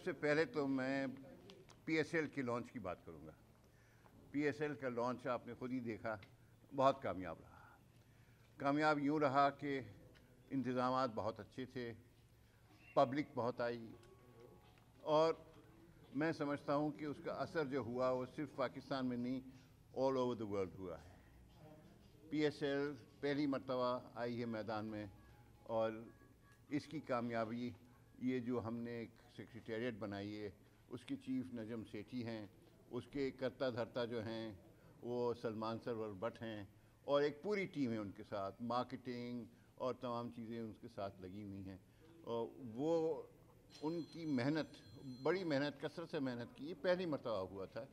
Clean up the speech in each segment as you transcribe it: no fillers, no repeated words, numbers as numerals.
سے پہلے تو میں پی ایس ایل کے لانچ کی بات کروں گا۔ پی ایس ایل کا لانچ آپ نے خود ہی دیکھا، بہت کامیاب رہا۔ کامیاب یوں رہا کہ انتظامات بہت اچھے تھے، پبلک بہت آئی، اور میں سمجھتا ہوں کہ اس کا اثر جو ہوا وہ صرف پاکستان میں نہیں، آل اوور دا ورلڈ ہوا ہے۔ پی ایس ایل پہلی مرتبہ آئی ہے میدان میں، اور اس کی کامیابی یہ جو ہم نے ایک سیکریٹریٹ بنائی ہے، اس کی چیف نجم سیٹھی ہیں، اس کے کرتا دھرتا جو ہیں وہ سلمان سرور بٹ ہیں، اور ایک پوری ٹیم ہے ان کے ساتھ، مارکیٹنگ اور تمام چیزیں ان کے ساتھ لگی ہوئی ہیں۔ اور وہ ان کی محنت، بڑی محنت، کثرت سے محنت کی، یہ پہلی مرتبہ ہوا تھا۔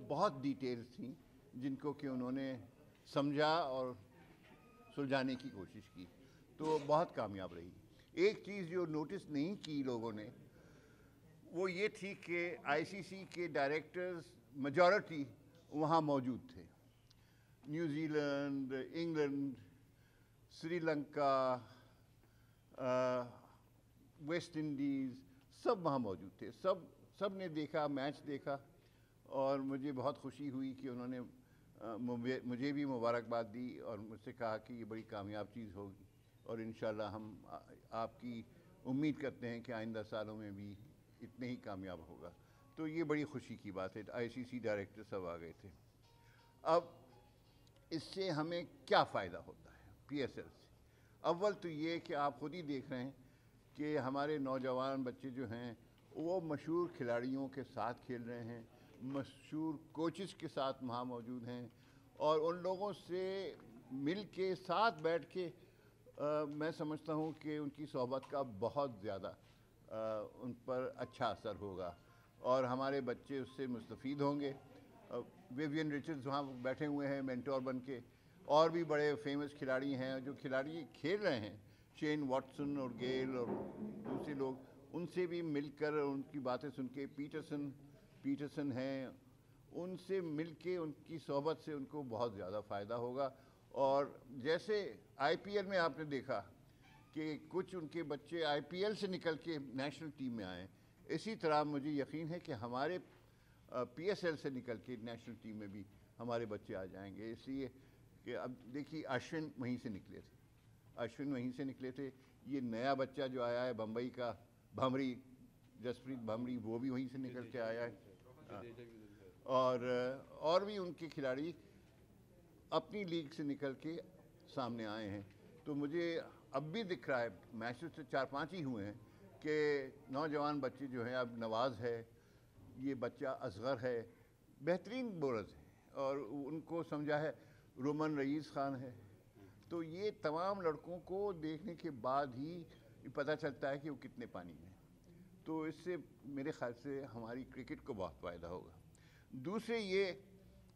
بہت ڈیٹیلز تھیں جن کو کہ انہوں نے سمجھا اور سلجھانے کی کوشش کی، تو بہت کامیاب رہی۔ ایک چیز جو نوٹس نہیں کی لوگوں نے وہ یہ تھی کہ آئی سی سی کے ڈائریکٹرز میجورٹی وہاں موجود تھے۔ New Zealand, England, Sri Lanka, West Indies, سب وہاں موجود تھے۔ سب نے دیکھا، میچ دیکھا، اور مجھے بہت خوشی ہوئی کہ انہوں نے مجھے بھی مبارکباد دی اور مجھ سے کہا کہ یہ بڑی کامیاب چیز ہوگی، اور انشاءاللہ ہم آپ کی امید کرتے ہیں کہ آئندہ سالوں میں بھی اتنے ہی کامیاب ہوگا۔ تو یہ بڑی خوشی کی بات ہے۔ آئی سی سی ڈائریکٹر سب آ گئے تھے۔ اب اس سے ہمیں کیا فائدہ ہوتا ہے پی ایس ایل سے؟ اول تو یہ کہ آپ خود ہی دیکھ رہے ہیں کہ ہمارے نوجوان بچے جو ہیں وہ مشہور کھلاڑیوں کے ساتھ کھیل رہے ہیں، مشہور کوچز کے ساتھ وہاں موجود ہیں، اور ان لوگوں سے مل کے ساتھ بیٹھ کے میں سمجھتا ہوں کہ ان کی صحبت کا بہت زیادہ ان پر اچھا اثر ہوگا، اور ہمارے بچے اس سے مستفید ہوں گے۔ ویوین رچرڈز وہاں بیٹھے ہوئے ہیں مینٹور بن کے، اور بھی بڑے فیمس کھلاڑی ہیں جو کھلاڑی کھیل رہے ہیں، شین واٹسن اور گیل اور دوسرے لوگ، ان سے بھی مل کر ان کی باتیں سن کے، پیٹرسن ہیں، ان سے مل کے ان کی صحبت سے ان کو بہت زیادہ فائدہ ہوگا۔ اور جیسے آئی پی ایل میں آپ نے دیکھا کہ کچھ ان کے بچے آئی پی ایل سے نکل کے نیشنل ٹیم میں آئے، اسی طرح مجھے یقین ہے کہ ہمارے پی ایس ایل سے نکل کے نیشنل ٹیم میں بھی ہمارے بچے آ جائیں گے، اس لیے کہ اب دیکھیے اشون وہیں سے نکلے تھے، یہ نیا بچہ جو آیا ہے بمبئی کا، بھمری، جسپریت بھمری، وہ بھی وہیں سے نکل کے آیا ہے، اور بھی ان کے کھلاڑی اپنی لیگ سے نکل کے سامنے آئے ہیں۔ تو مجھے اب بھی دکھ رہا ہے، میچز سے 4-5 ہی ہوئے ہیں، کہ نوجوان بچے جو ہیں، اب نواز ہے، یہ بچہ اصغر ہے، بہترین بولرز ہیں، اور ان کو سمجھا ہے، رومن رئیس خان ہے۔ تو یہ تمام لڑکوں کو دیکھنے کے بعد ہی پتہ چلتا ہے کہ وہ کتنے پانی میں ہیں۔ تو اس سے میرے خیال سے ہماری کرکٹ کو بہت فائدہ ہوگا۔ دوسرے یہ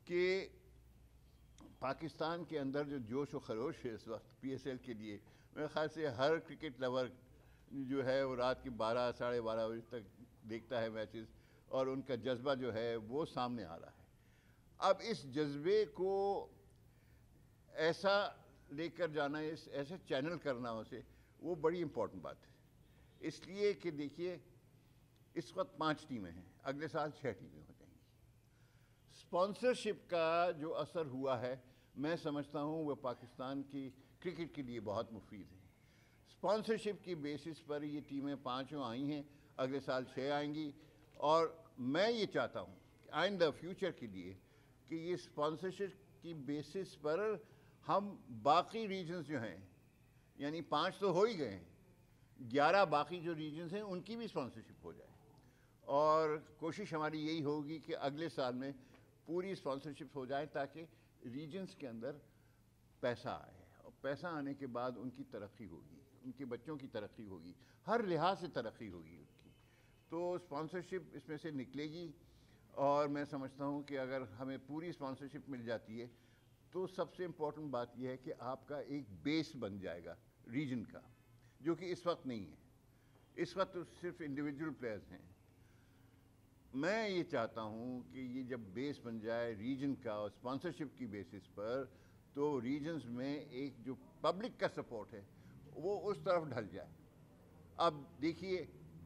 کہ پاکستان کے اندر جو جوش و خروش ہے اس وقت پی ایس ایل کے لیے، میرے خیال سے ہر کرکٹ لور جو ہے وہ رات کے 12-12:30 بجے تک دیکھتا ہے میچز، اور ان کا جذبہ جو ہے وہ سامنے آ رہا ہے۔ اب اس جذبے کو ایسا لے کر جانا، ایسے چینل کرنا اسے، وہ بڑی امپورٹنٹ بات ہے۔ اس لیے کہ دیکھیے اس وقت 5 ٹیمیں ہیں، اگلے سال 6 ٹیمیں ہو جائیں گی۔ اسپانسرشپ کا جو اثر ہوا ہے، میں سمجھتا ہوں وہ پاکستان کی کرکٹ کے لیے بہت مفید ہے۔ اسپانسرشپ کی بیسس پر یہ ٹیمیں 5 آئی ہیں، اگلے سال 6 آئیں گی، اور میں یہ چاہتا ہوں کہ آئندہ فیوچر کے لیے کہ یہ اسپانسرشپ کی بیسس پر ہم باقی ریجنز جو ہیں، یعنی 5 تو ہو ہی گئے ہیں، 11 باقی جو ریجنز ہیں ان کی بھی اسپانسرشپ ہو جائے، اور کوشش ہماری یہی ہوگی کہ اگلے سال میں پوری اسپانسرشپ ہو جائے، تاکہ ریجنز کے اندر پیسہ آئے، اور پیسہ آنے کے بعد ان کی ترقی ہوگی، ان کے بچوں کی ترقی ہوگی، ہر لحاظ سے ترقی ہوگی ان کی۔ تو اسپانسرشپ اس میں سے نکلے گی، اور میں سمجھتا ہوں کہ اگر ہمیں پوری اسپانسرشپ مل جاتی ہے تو سب سے امپورٹنٹ بات یہ ہے کہ آپ کا ایک بیس بن جائے گا ریجن کا، جو کہ اس وقت نہیں ہے۔ اس وقت تو صرف انڈیویجول پلیئرز ہیں۔ میں یہ چاہتا ہوں کہ یہ جب بیس بن جائے ریجن کا اور اسپانسرشپ کی بیسس پر، تو ریجنز میں ایک جو پبلک کا سپورٹ ہے وہ اس طرف ڈھل جائے۔ اب دیکھیے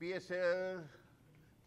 PSL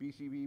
PCB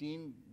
3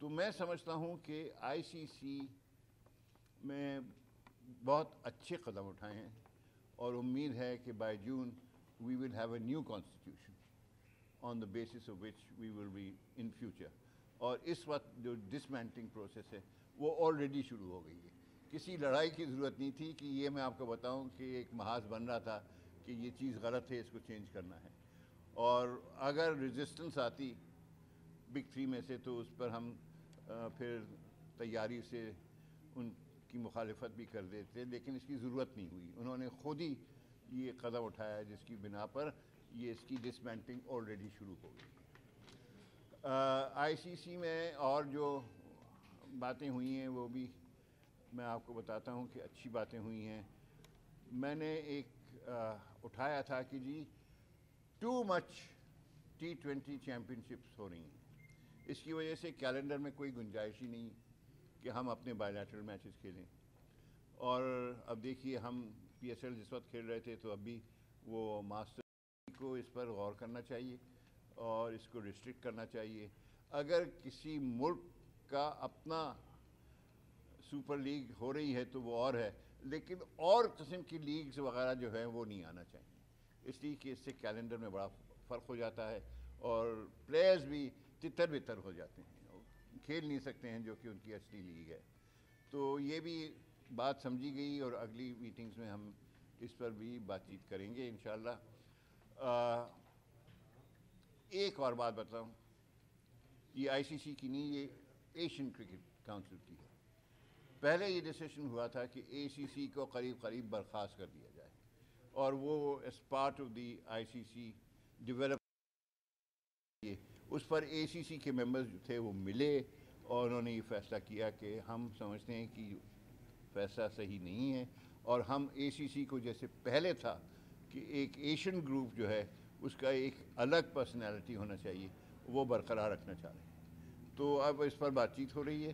تو میں سمجھتا ہوں کہ آئی سی سی میں بہت اچھے قدم اٹھائے ہیں اور امید ہے کہ by June we will have a new constitution on the basis of which we will be in future. اور اس وقت جو ڈسمینٹلنگ پروسیس ہے وہ آلریڈی شروع ہو گئی ہے. کسی لڑائی کی ضرورت نہیں تھی کہ یہ میں آپ کو بتاؤں کہ ایک محاذ بن رہا تھا کہ یہ چیز غلط ہے, اس کو چینج کرنا ہے. اور اگر ریزسٹنس آتی بگ تھری میں سے تو اس پر ہم پھر تیاری سے ان کی مخالفت بھی کر دیتے, لیکن اس کی ضرورت نہیں ہوئی. انہوں نے خود ہی یہ قدم اٹھایا جس کی بنا پر یہ اس کی ڈسمینٹلنگ آلریڈی شروع ہو گئی. آئی سی سی میں اور جو باتیں ہوئی ہیں وہ بھی میں آپ کو بتاتا ہوں کہ اچھی باتیں ہوئی ہیں. میں نے ایک اٹھایا تھا کہ جی too much T20 championships ہو رہی ہیں, اس کی وجہ سے کیلنڈر میں کوئی گنجائش ہی نہیں کہ ہم اپنے بائی لیٹرل میچز کھیلیں. اور اب دیکھیے ہم PSL جس وقت کھیل رہے تھے تو اب بھی وہ ماسٹر کو اس پر غور کرنا چاہیے اور اس کو ریسٹرکٹ کرنا چاہیے. اگر کسی ملک کا اپنا سپر لیگ ہو رہی ہے تو وہ اور ہے, لیکن اور قسم کی لیگز وغیرہ جو ہیں وہ نہیں آنا چاہیے, اس لیے کہ اس سے کیلنڈر میں بڑا فرق ہو جاتا ہے اور پلیئرز بھی تتر بتر ہو جاتے ہیں, کھیل نہیں سکتے ہیں جو کہ ان کی اصلی لیگ ہے. تو یہ بھی بات سمجھی گئی اور اگلی میٹنگز میں ہم اس پر بھی بات چیت کریں گے انشاءاللہ. ایک اور بات بتاؤں, یہ آئی سی سی کی نہیں, یہ ایشین کرکٹ کونسل کی ہے. پہلے یہ ڈیسیشن ہوا تھا کہ اے سی سی کو قریب قریب برخاست کر دیا جائے اور وہ as part of the I C C develop, اس پر اے سی سی کے ممبرز جو تھے وہ ملے اور انہوں نے یہ فیصلہ کیا کہ ہم سمجھتے ہیں کہ فیصلہ صحیح نہیں ہے اور ہم اے سی سی کو جیسے پہلے تھا کہ ایک ایشین گروپ جو ہے اس کا ایک الگ پرسنالٹی ہونا چاہیے, وہ برقرار رکھنا چاہ رہے ہیں. تو اب اس پر بات چیت ہو رہی ہے.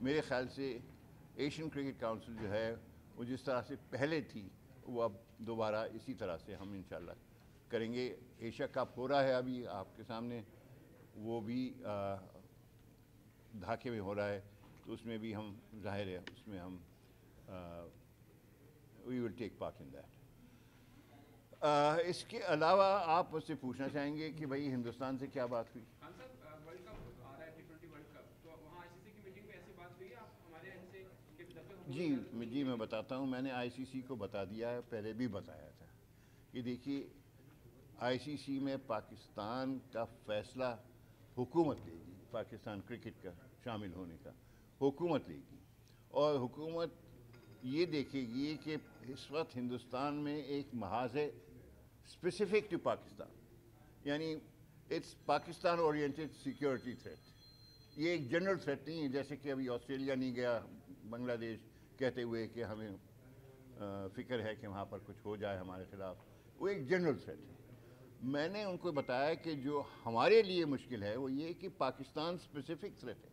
میرے خیال سے ایشین کرکٹ کونسل جو ہے وہ جس طرح سے پہلے تھی وہ اب دوبارہ اسی طرح سے ہم انشاءاللہ کریں گے. ایشیا کپ ہو رہا ہے ابھی آپ کے سامنے, وہ بھی ڈھاکے میں ہو رہا ہے, تو اس میں بھی ہم ظاہر ہے اس میں ہم وی ول ٹیک پارٹ ان دیٹ. اس کے علاوہ آپ مجھ سے پوچھنا چاہیں گے کہ بھائی ہندوستان سے کیا بات ہوئی؟ جی میں بتاتا ہوں. میں نے آئی سی سی کو بتا دیا ہے, پہلے بھی بتایا تھا کہ دیکھیے آئی سی سی میں پاکستان کا فیصلہ حکومت لے گی, پاکستان کرکٹ کا شامل ہونے کا حکومت لے گی, اور حکومت یہ دیکھے گی کہ اس وقت ہندوستان میں ایک محاذ ہے اسپیسیفک ٹو پاکستان, یعنی it's Pakistan oriented security threat. یہ ایک جنرل تھریٹ نہیں ہے جیسے کہ ابھی آسٹریلیا نہیں گیا بنگلہ دیش کہتے ہوئے کہ ہمیں فکر ہے کہ وہاں پر کچھ ہو جائے ہمارے خلاف. وہ ایک جنرل تھریٹ ہے. میں نے ان کو بتایا کہ جو ہمارے لیے مشکل ہے وہ یہ کہ پاکستان اسپیسیفک تھریٹ ہے,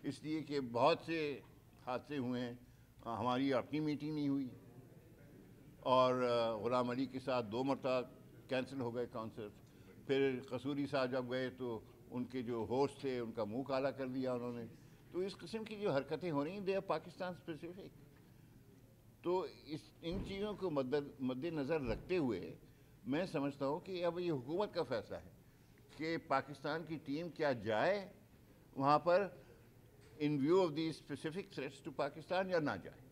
اس لیے کہ بہت سے حادثے ہوئے ہیں. ہماری اپنی میٹنگ نہیں ہوئی اور غلام علی کے ساتھ 2 مرتبہ کینسل ہو گئے کانسرٹ. پھر قصوری صاحب جب گئے تو ان کے جو ہوسٹ تھے ان کا منہ کالا کر دیا انہوں نے. تو اس قسم کی جو حرکتیں ہو رہی ہیں دے آر پاکستان اسپیسیفک. تو ان چیزوں کو مد نظر رکھتے ہوئے میں سمجھتا ہوں کہ اب یہ حکومت کا فیصلہ ہے کہ پاکستان کی ٹیم کیا جائے وہاں پر in view of the specific threats to Pakistan یا نہ جائے.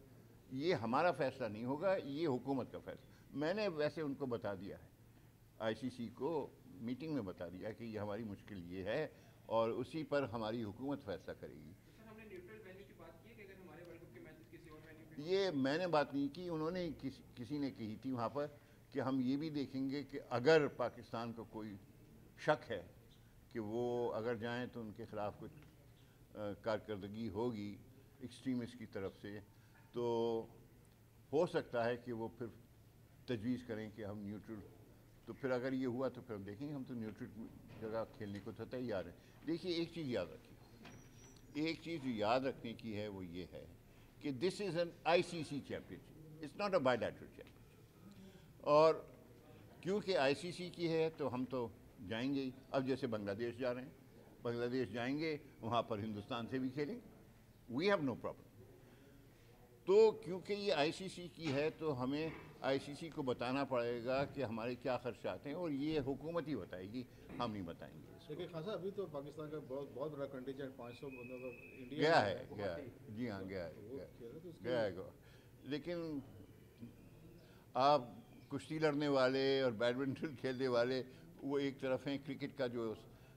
یہ ہمارا فیصلہ نہیں ہوگا, یہ حکومت کا فیصلہ. میں نے ویسے ان کو بتا دیا ہے, آئی سی سی کو میٹنگ میں بتا دیا کہ یہ ہماری مشکل یہ ہے اور اسی پر ہماری حکومت فیصلہ کرے گی. یہ میں نے بات نہیں کی, انہوں نے کسی نے کہی تھی وہاں پر کہ ہم یہ بھی دیکھیں گے کہ اگر پاکستان کو کوئی شک ہے کہ وہ اگر جائیں تو ان کے خلاف کچھ کارکردگی ہوگی ایکسٹریمسٹ کی طرف سے, تو ہو سکتا ہے کہ وہ پھر تجویز کریں کہ ہم نیوٹرل. تو پھر اگر یہ ہوا تو پھر ہم دیکھیں گے, ہم تو نیوٹرل جگہ کھیلنے کو تو تیار ہیں. دیکھیے ایک چیز یاد رکھیے, ایک چیز جو یاد رکھنے کی ہے وہ یہ ہے کہ this is an I C C championship, it's not a bilateral champion. اور کیونکہ آئی سی سی کی ہے تو ہم تو جائیں گے ہی. اب جیسے بنگلہ دیش جا رہے ہیں بنگلہ دیش جائیں گے, وہاں پر ہندوستان سے بھی کھیلیں, وی ہیو نو پرابلم. تو کیونکہ یہ آئی سی سی کی ہے تو ہمیں آئی سی سی کو بتانا پڑے گا کہ ہمارے کیا خدشات ہیں, اور یہ حکومت ہی بتائے گی, ہم نہیں بتائیں گے. دیکھیے خان صاحب, ابھی تو پاکستان کا بہت بڑا کنٹینجنٹ 500 بندوں کا انڈیا گیا ہے, جی ہاں گیا ہے, لیکن آپ کشتی لڑنے والے اور بیڈمنٹن کھیلنے والے وہ ایک طرف ہیں, کرکٹ کا جو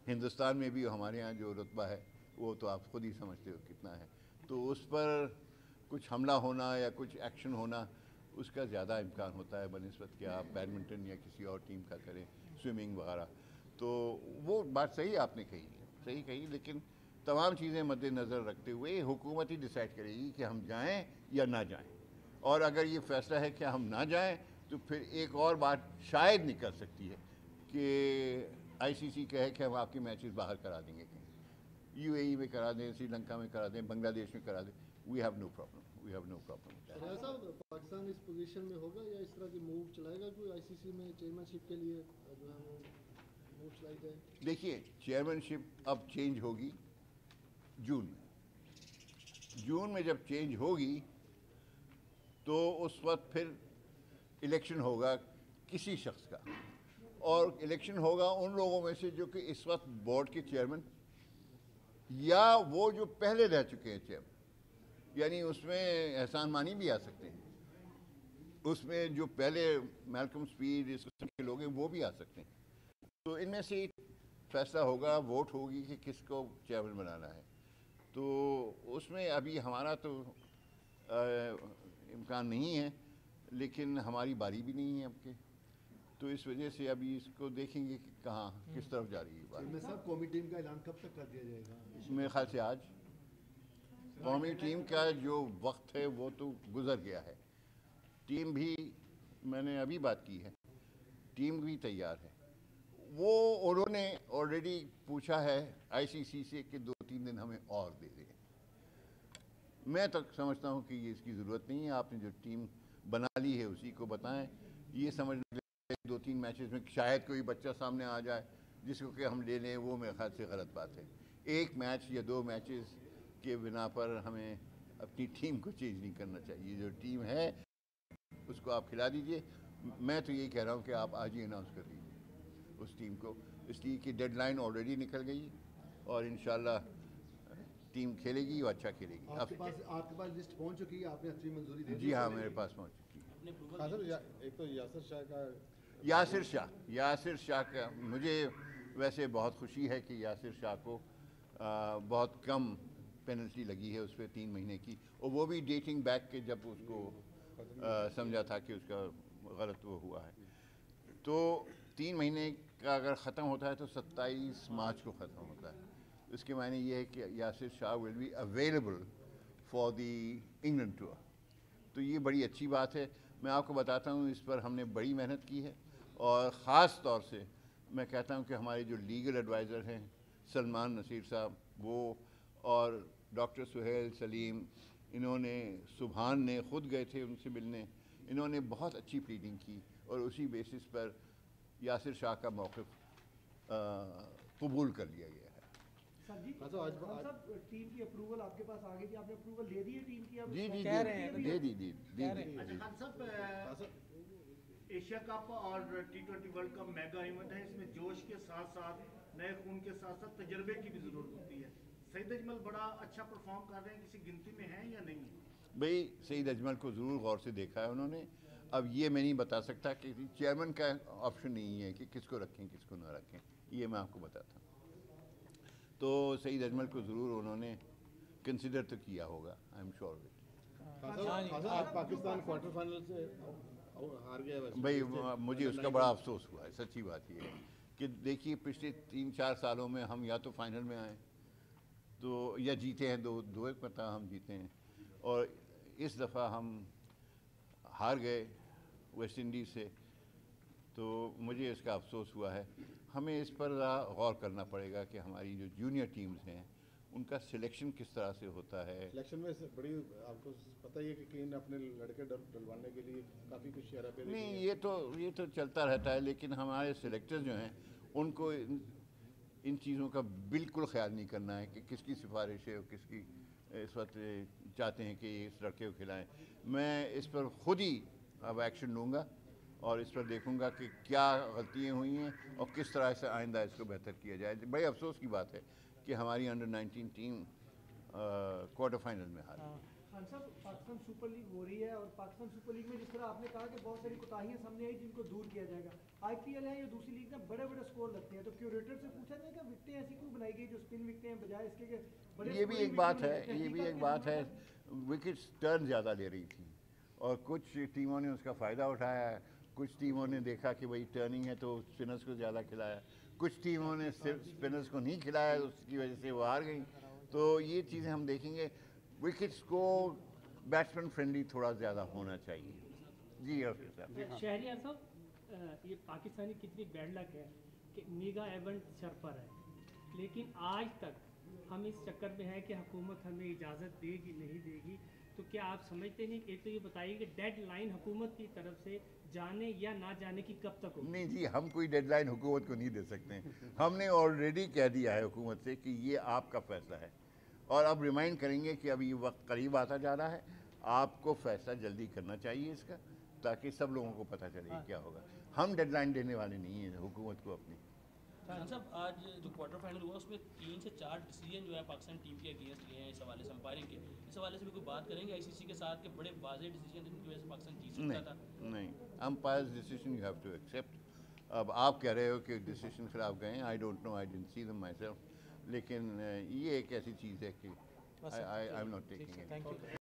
ہندوستان میں بھی ہمارے ہاں جو رتبہ ہے وہ تو آپ خود ہی سمجھتے ہو کتنا ہے, تو اس پر کچھ حملہ ہونا یا کچھ ایکشن ہونا اس کا زیادہ امکان ہوتا ہے بنسبت کہ آپ بیڈمنٹن یا کسی اور ٹیم کا کریں, سوئمنگ وغیرہ. تو وہ بات صحیح آپ نے کہی, لیکن تمام چیزیں مد نظر رکھتے ہوئے حکومت ہی ڈیسائیڈ کرے گی کہ ہم جائیں یا نہ جائیں. اور اگر یہ فیصلہ ہے کہ ہم نہ جائیں تو پھر ایک اور بات شاید نکل سکتی ہے کہ آئی سی سی کہے کہ ہم آپ کے میچز باہر کرا دیں گے, کہیں یو اے ای میں کرا دیں, سری لنکا میں کرا دیں, بنگلہ دیش میں کرا دیں. We have no problem. Pakistan اس پوزیشن میں ہوگا یا اس طرح کی موو چلائے گا کوئی آئی سی سی میں چیئرمین شپ کے لیے جو ہے وہ موو چلائی جائے؟ دیکھیے چیئرمین شپ اب چینج ہوگی جون میں جب چینج ہوگی تو اس وقت پھر الیکشن ہوگا کسی شخص کا, اور الیکشن ہوگا ان لوگوں میں سے جو کہ اس وقت بورڈ کے چیئرمین یا وہ جو پہلے رہ چکے ہیں چیئرمین, یعنی اس میں احسان مانی بھی آ سکتے ہیں, اس میں جو پہلے میلکم سپیڈ اس قسم کے لوگ ہیں وہ بھی آ سکتے ہیں. تو ان میں سے فیصلہ ہوگا, ووٹ ہوگی کہ کس کو چیئرمین بنانا ہے. تو اس میں ابھی ہمارا تو امکان نہیں ہے, لیکن ہماری باری بھی نہیں ہے اب کے, تو اس وجہ سے ابھی اس کو دیکھیں گے کہ کہاں کس طرف جا رہی ہے بات. صاحب قومی ٹیم کا اعلان کب تک کر دیا جائے گا؟ میرے خیال سے آج. قومی ٹیم کا جو وقت ہے وہ تو گزر گیا ہے. ٹیم بھی میں نے ابھی بات کی ہے, ٹیم بھی تیار ہے. وہ انہوں نے آلریڈی پوچھا ہے آئی سی سی سے کہ 2-3 دن ہمیں اور دے دیں. میں تک سمجھتا ہوں کہ یہ اس کی ضرورت نہیں ہے. آپ نے جو ٹیم بنا لی ہے اسی کو بتائیں. یہ سمجھ لیں 2-3 میچز میں شاید کوئی بچہ سامنے آ جائے جس کو کہ ہم لے لیں, وہ میرے خیال سے غلط بات ہے. ایک میچ یا 2 میچز کے بنا پر ہمیں اپنی ٹیم کو چینج نہیں کرنا چاہیے. جو ٹیم ہے اس کو آپ کھلا دیجئے. میں تو یہی کہہ رہا ہوں کہ آپ آج ہی اناؤنس کر دیجیے اس ٹیم کو, اس لیے کہ ڈیڈ لائن آلریڈی نکل گئی اور انشاءاللہ ٹیم کھیلے گی اور اچھا کھیلے گی. آپ کے پاس لسٹ پہنچ چکی ہے, آپ نے اپنی منظوری دے دی؟ جی ہاں, میرے پاس پہنچ چکی ہے. ایک تو یاسر شاہ کا مجھے ویسے بہت خوشی ہے کہ یاسر شاہ کو بہت کم پینلٹی لگی ہے اس پہ 3 مہینے کی, اور وہ بھی ڈیٹنگ بیک کے جب اس کو سمجھا تھا کہ اس کا غلط وہ ہوا ہے. تو 3 مہینے کا اگر ختم ہوتا ہے تو 27 مارچ کو ختم ہوتا ہے. اس کے معنی یہ ہے کہ Yasir Shah will be available for the England tour. تو یہ بڑی اچھی بات ہے. میں آپ کو بتاتا ہوں اس پر ہم نے بڑی محنت کی ہے, اور خاص طور سے میں کہتا ہوں کہ ہمارے جو لیگل ایڈوائزر ہیں سلمان نصیر صاحب, وہ اور ڈاکٹر سہیل سلیم, انہوں نے, سبحان نے خود گئے تھے ان سے ملنے, انہوں نے بہت اچھی پلیڈنگ کی, اور اسی بیسس پر یاسر شاہ کا موقف قبول کر لیا گیا ہے. سر جی صاحب ٹیم کی اپروول آپ کے پاس آ گئی تھی, آپ نے اپروول دے دی ہے ٹیم کی؟ جی خان صاحب ایشیا کپ اور T20 world cup mega event ہے, اس میں جوش کے ساتھ ساتھ نئے خون کے ساتھ ساتھ تجربے کی بھی ضرورت ہوتی ہے. سعید اجمل بڑا اچھا پرفارم کر رہے ہیں, کسی گنتی میں ہیں یا نہیں ہیں؟ بھئی سعید اجمل کو ضرور غور سے دیکھا ہے انہوں نے. اب یہ میں نہیں بتا سکتا کہ چیئرمین کا آپشن نہیں ہے کہ کس کو رکھیں کس کو نہ رکھیں, یہ میں آپ کو بتاتا ہوں. تو سعید اجمل کو ضرور انہوں نے کنسیڈر تو کیا ہوگا, آئی ایم شیور وٹ. آج پاکستان کوارٹر فائنل سے ہار گیا. بھئی مجھے اس کا بڑا افسوس ہوا ہے. سچی بات یہ ہے کہ دیکھیے پچھلے 3-4 سالوں میں ہم یا تو فائنل میں آئے تو یا جیتے ہیں, دو ایک مرتبہ ہم جیتے ہیں, اور اس دفعہ ہم ہار گئے ویسٹ انڈیز سے. تو مجھے اس کا افسوس ہوا ہے. ہمیں اس پر غور کرنا پڑے گا کہ ہماری جو جونیئر ٹیمز ہیں ان کا سلیکشن کس طرح سے ہوتا ہے. سلیکشن میں بڑی آپ کو پتہ ہی ہے کہ کین اپنے لڑکے ڈلوانے کے لیے کافی کچھ شہرہ پہ نہیں, یہ تو چلتا رہتا ہے, لیکن ہمارے سلیکٹر جو ہیں ان کو ان چیزوں کا بالکل خیال نہیں کرنا ہے کہ کس کی سفارش ہے اور کس کی اس وقت چاہتے ہیں کہ اس لڑکے کو کھلائیں. میں اس پر خود ہی اب ایکشن لوں گا اور اس پر دیکھوں گا کہ کیا غلطیاں ہوئی ہیں اور کس طرح سے آئندہ اس کو بہتر کیا جائے. بڑے افسوس کی بات ہے کہ ہماری انڈر-19 ٹیم کوارٹر فائنل میں ہاری. خان صاحب پاکستان سپر لیگ ہو رہی ہے اور پاکستان سپر لیگ میں جس طرح آپ نے کہا کہ بہت ساری کوتاہیاں سامنے آئی جن کو دور کیا جائے گا. آئی پی ایل ہے یا دوسری لیگ میں بڑے بڑے سکور لگتے ہیں تو کیوریٹر سے پوچھا جائے گا وکٹیں ایسی کیوں بنائی گئی جو اسپن وکٹیں ہیں بجائے اس کے کہ بڑے یہ بھی ایک بات ہے وکٹس ٹرن زیادہ لے رہی تھی اور کچھ ٹیموں نے اس کا فائدہ اٹھایا ہے. کچھ ٹیموں نے دیکھا کہ بھائی ٹرننگ ہے تو اسپنرز کو زیادہ کھلایا. کچھ ٹیموں نے اسپنرز کو نہیں کھلایا اس کی وجہ سے وہ ہار گئیں. تو یہ چیزیں ہم دیکھیں گے. وکٹس کو بیٹسمین فرینڈلی تھوڑا زیادہ ہونا چاہیے. جی شہریار صاحب یہ پاکستانی کتنی بیڈ لک ہے کہ میگا ایونٹ سر پر ہے لیکن آج تک ہم اس چکر میں ہیں کہ حکومت ہمیں اجازت دے گی نہیں دے گی. تو کیا آپ سمجھتے نہیں کہ ایک تو یہ بتائیے کہ ڈیڈ لائن حکومت کی طرف سے جانے یا نہ جانے کی کب تک ہوگی؟ نہیں جی ہم کوئی ڈیڈ لائن حکومت کو نہیں دے سکتے. ہم نے آلریڈی کہہ دیا ہے حکومت سے کہ یہ آپ کا فیصلہ ہے اور اب ریمائنڈ کریں گے کہ اب یہ وقت قریب آتا جا رہا ہے. آپ کو فیصلہ جلدی کرنا چاہیے اس کا تاکہ سب لوگوں کو پتہ چلے کیا ہوگا. ہم ڈیڈ لائن دینے والے نہیں ہیں حکومت کو اپنی. خان صاحب آج جو کوارٹر فائنل ہوا اس میں 3 سے 4 ڈیسیجن جو ہے پاکستان ٹیم کے اگینسٹ لیے ہیں اس حوالے سے امپائرنگ کے. اس حوالے سے بھی کوئی بات کریں گے آئی سی سی کے ساتھ کہ بڑے واضح ڈیسیجن جن کی وجہ سے پاکستان جیت سکتا تھا؟ نہیں umpires decision you have to accept. اب آپ کہہ رہے ہو کہ ڈیسیجن خلاف گئے ہیں. I don't know I didn't see them myself لیکن یہ ایک ایسی چیز ہے کہ I am not taking it.